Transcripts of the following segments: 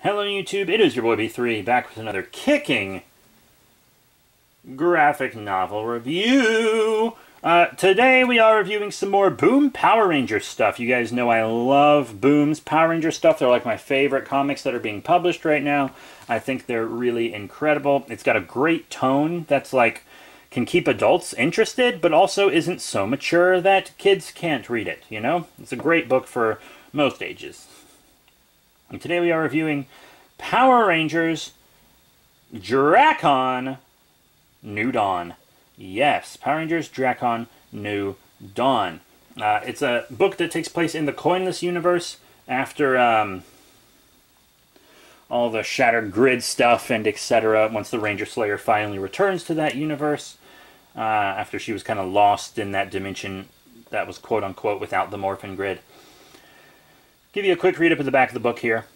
Hello YouTube, it is your boy B3, back with another kicking graphic novel review. Today we are reviewing some more Boom Power Ranger stuff. You guys know I love Boom's Power Ranger stuff. They're like my favorite comics that are being published right now. I think they're really incredible. It's got a great tone that's like, can keep adults interested, but also isn't so mature that kids can't read it, you know? It's a great book for most ages. And today we are reviewing Power Rangers Drakkon New Dawn. Yes, Power Rangers Drakkon New Dawn. It's a book that takes place in the Coinless universe after all the Shattered Grid stuff and etc. Once the Ranger Slayer finally returns to that universe, after she was kind of lost in that dimension that was quote-unquote without the Morphin Grid. Give you a quick read-up of the back of the book here.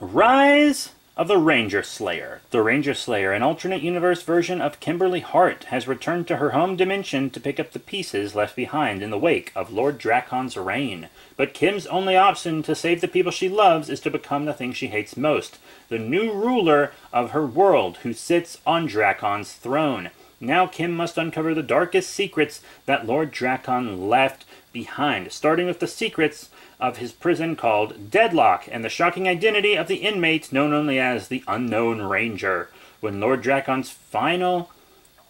Rise of the Ranger Slayer. The Ranger Slayer, an alternate universe version of Kimberly Hart, has returned to her home dimension to pick up the pieces left behind in the wake of Lord Drakkon's reign. But Kim's only option to save the people she loves is to become the thing she hates most, the new ruler of her world who sits on Drakkon's throne. Now Kim must uncover the darkest secrets that Lord Drakkon left behind, starting with the secrets of his prison called Deadlock, and the shocking identity of the inmate known only as the Unknown Ranger. When Lord Drakkon's final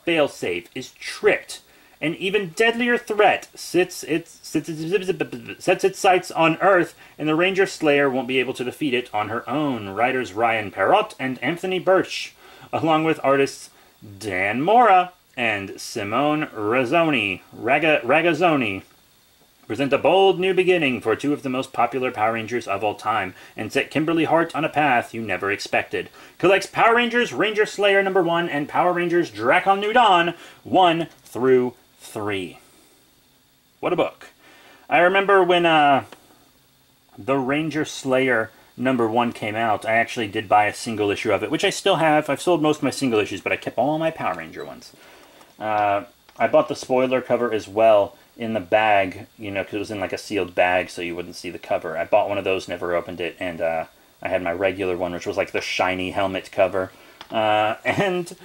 failsafe is tricked, an even deadlier threat sets its sights on Earth, and the Ranger Slayer won't be able to defeat it on her own. Writers Ryan Perrott and Anthony Birch, along with artists Dan Mora and Simone Ragazzoni, present a bold new beginning for two of the most popular Power Rangers of all time, and set Kimberly Hart on a path you never expected. Collects Power Rangers Ranger Slayer #1 and Power Rangers Drakkon New Dawn 1 through 3. What a book. I remember when the Ranger Slayer #1 came out, I actually did buy a single issue of it, which I still have. I've sold most of my single issues, but I kept all my Power Ranger ones. I bought the spoiler cover as well in the bag, you know, because it was in like a sealed bag so you wouldn't see the cover. I bought one of those, never opened it, and I had my regular one, which was like the shiny helmet cover. And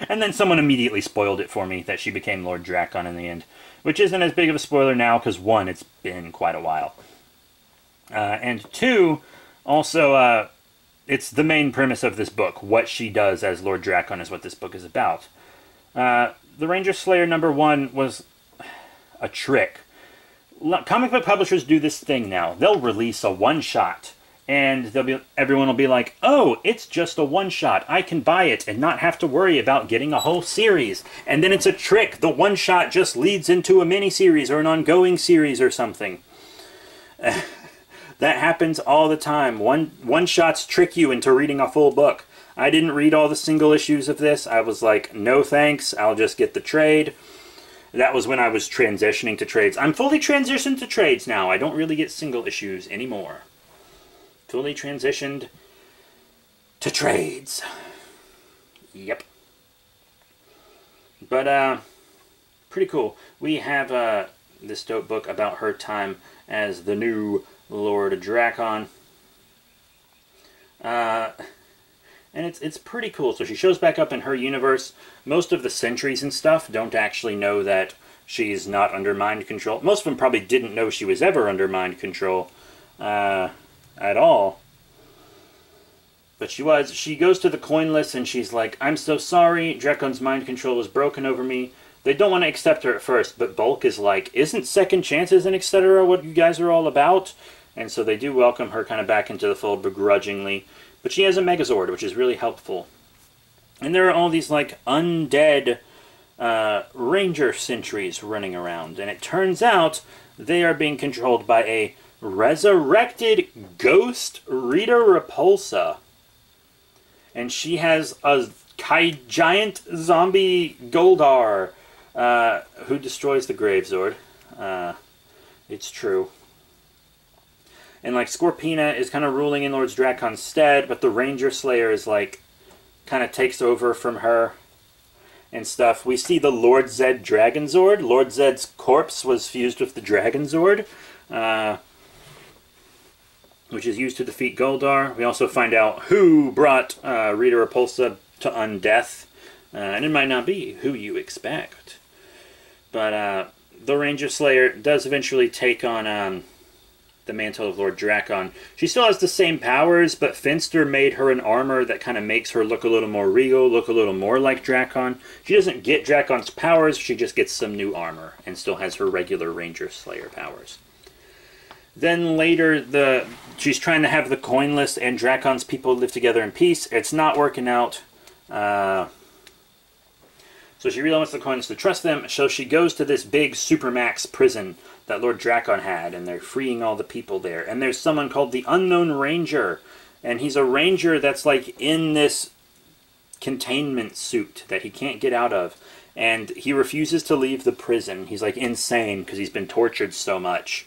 then someone immediately spoiled it for me, that she became Lord Drakkon in the end. Which isn't as big of a spoiler now, because one, it's been quite a while. And two, also, it's the main premise of this book. What she does as Lord Drakkon is what this book is about. The Ranger Slayer #1 was a trick. Comic book publishers do this thing now. They'll release a one-shot, and everyone will be like, oh, it's just a one-shot. I can buy it and not have to worry about getting a whole series. And then it's a trick. The one-shot just leads into a mini-series or an ongoing series or something. That happens all the time. One-shots trick you into reading a full book. I didn't read all the single issues of this. I was like, no thanks, I'll just get the trade. That was when I was transitioning to trades. I'm fully transitioned to trades now. I don't really get single issues anymore. Fully transitioned to trades. Yep. But, pretty cool. We have this dope book about her time as the new Lord Drakkon. And it's pretty cool. So she shows back up in her universe. Most of the sentries and stuff don't actually know that she's not under mind control. Most of them probably didn't know she was ever under mind control at all. But she was. She goes to the Coinless and she's like, I'm so sorry, Drakkon's mind control was broken over me. They don't want to accept her at first, but Bulk is like, isn't second chances and etc. what you guys are all about? And so they do welcome her kind of back into the fold begrudgingly. But she has a Megazord, which is really helpful. And there are all these, like, undead Ranger sentries running around. And it turns out they are being controlled by a resurrected ghost Rita Repulsa. And she has a giant zombie Goldar who destroys the Gravesword. It's true. And, like, Scorpina is kind of ruling in Lord Drakkon's stead, but the Ranger Slayer is, like, kind of takes over from her and stuff. We see the Lord Zed Dragonzord. Lord Zed's corpse was fused with the Dragonzord. which is used to defeat Goldar. We also find out who brought Rita Repulsa to Undeath, and it might not be who you expect. But the Ranger Slayer does eventually take on the mantle of Lord Drakkon. She still has the same powers, but Finster made her an armor that kind of makes her look a little more regal, look a little more like Drakkon. She doesn't get Drakkon's powers, she just gets some new armor, and still has her regular Ranger Slayer powers. Then later, she's trying to have the Coinless and Drakkon's people live together in peace. It's not working out. So she really wants the Coinless to trust them. So she goes to this big Supermax prison that Lord Drakkon had, and they're freeing all the people there. And there's someone called the Unknown Ranger, and he's a ranger that's like in this containment suit that he can't get out of. And he refuses to leave the prison. He's like insane because he's been tortured so much.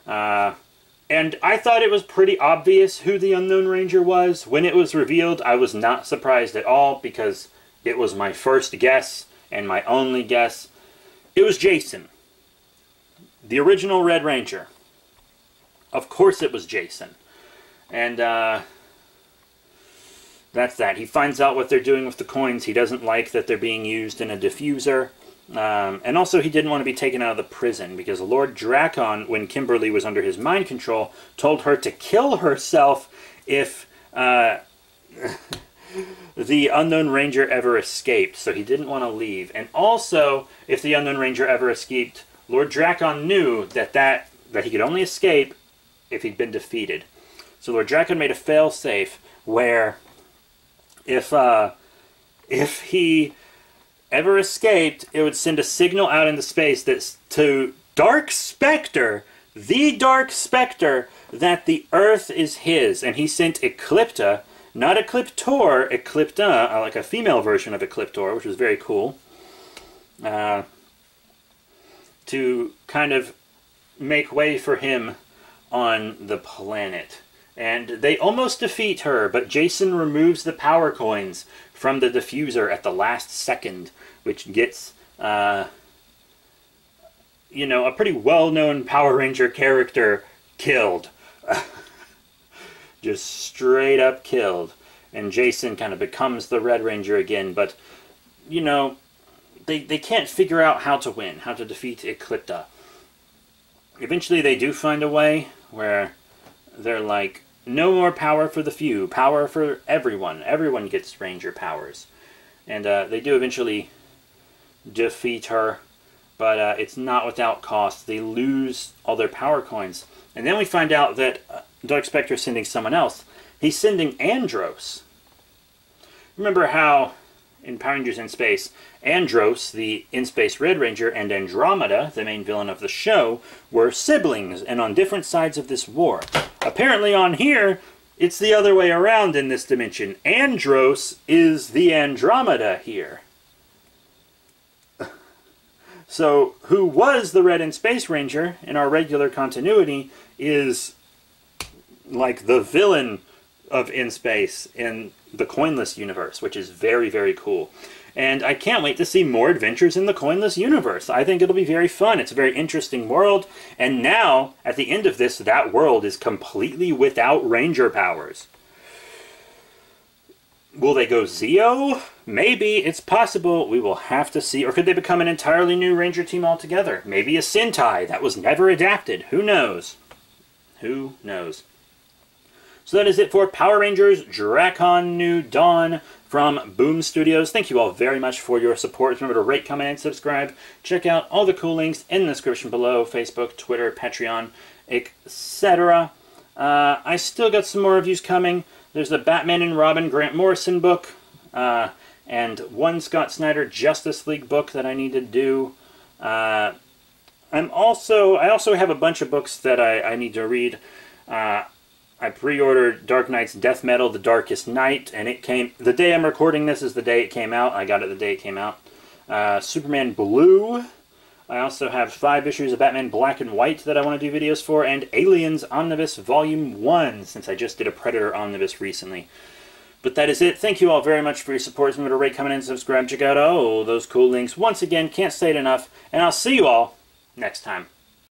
And I thought it was pretty obvious who the Unknown Ranger was. When it was revealed, I was not surprised at all because it was my first guess and my only guess. It was Jason, the original Red Ranger. Of course it was Jason. And that's that. He finds out what they're doing with the coins. He doesn't like that they're being used in a diffuser. And also he didn't want to be taken out of the prison because Lord Drakkon, when Kimberly was under his mind control, told her to kill herself if the Unknown Ranger ever escaped. So he didn't want to leave. And also, if the Unknown Ranger ever escaped, Lord Drakkon knew that he could only escape if he'd been defeated. So Lord Drakkon made a fail-safe where if he ever escaped, it would send a signal out into space that's to Dark Spectre, the Dark Spectre, that the Earth is his. And he sent Eclipta, not Ecliptor, Eclipta, like a female version of Ecliptor, which was very cool, to kind of make way for him on the planet. And they almost defeat her, but Jason removes the power coins from the diffuser at the last second, which gets, a pretty well-known Power Ranger character killed. Just straight up killed. And Jason kind of becomes the Red Ranger again, but, they can't figure out how to win, how to defeat Eclipta. Eventually they do find a way where they're like, no more power for the few, power for everyone. Everyone gets Ranger powers. And they do eventually defeat her, but it's not without cost. They lose all their power coins. And then we find out that Dark Spectre is sending someone else. He's sending Andros. Remember how in Power Rangers in Space, Andros, the in-space Red Ranger, and Andromeda, the main villain of the show, were siblings and on different sides of this war. Apparently on here, it's the other way around in this dimension. Andros is the Andromeda here. So, who was the Red and Space Ranger in our regular continuity is like the villain of In Space in the Coinless universe, which is very, very cool. And I can't wait to see more adventures in the Coinless universe. I think it'll be very fun. It's a very interesting world. And now, at the end of this, that world is completely without Ranger powers. Will they go Zeo? Maybe. It's possible. We will have to see. Or could they become an entirely new Ranger team altogether? Maybe a Sentai that was never adapted. Who knows? Who knows? So that is it for Power Rangers Drakkon New Dawn from Boom Studios. Thank you all very much for your support. Remember to rate, comment, and subscribe. Check out all the cool links in the description below. Facebook, Twitter, Patreon, etc. I still got some more reviews coming. There's the Batman and Robin Grant Morrison book. And one Scott Snyder Justice League book that I need to do. I also have a bunch of books that I need to read. I pre-ordered Dark Knight's Death Metal, The Darkest Night, and it came... The day I'm recording this is the day it came out. I got it the day it came out. Superman Blue. I also have 5 issues of Batman Black and White that I want to do videos for, and Aliens Omnibus Volume 1, since I just did a Predator Omnibus recently. But that is it. Thank you all very much for your support. Remember to rate, comment, and subscribe. Check out all those cool links. Once again, can't say it enough, and I'll see you all next time.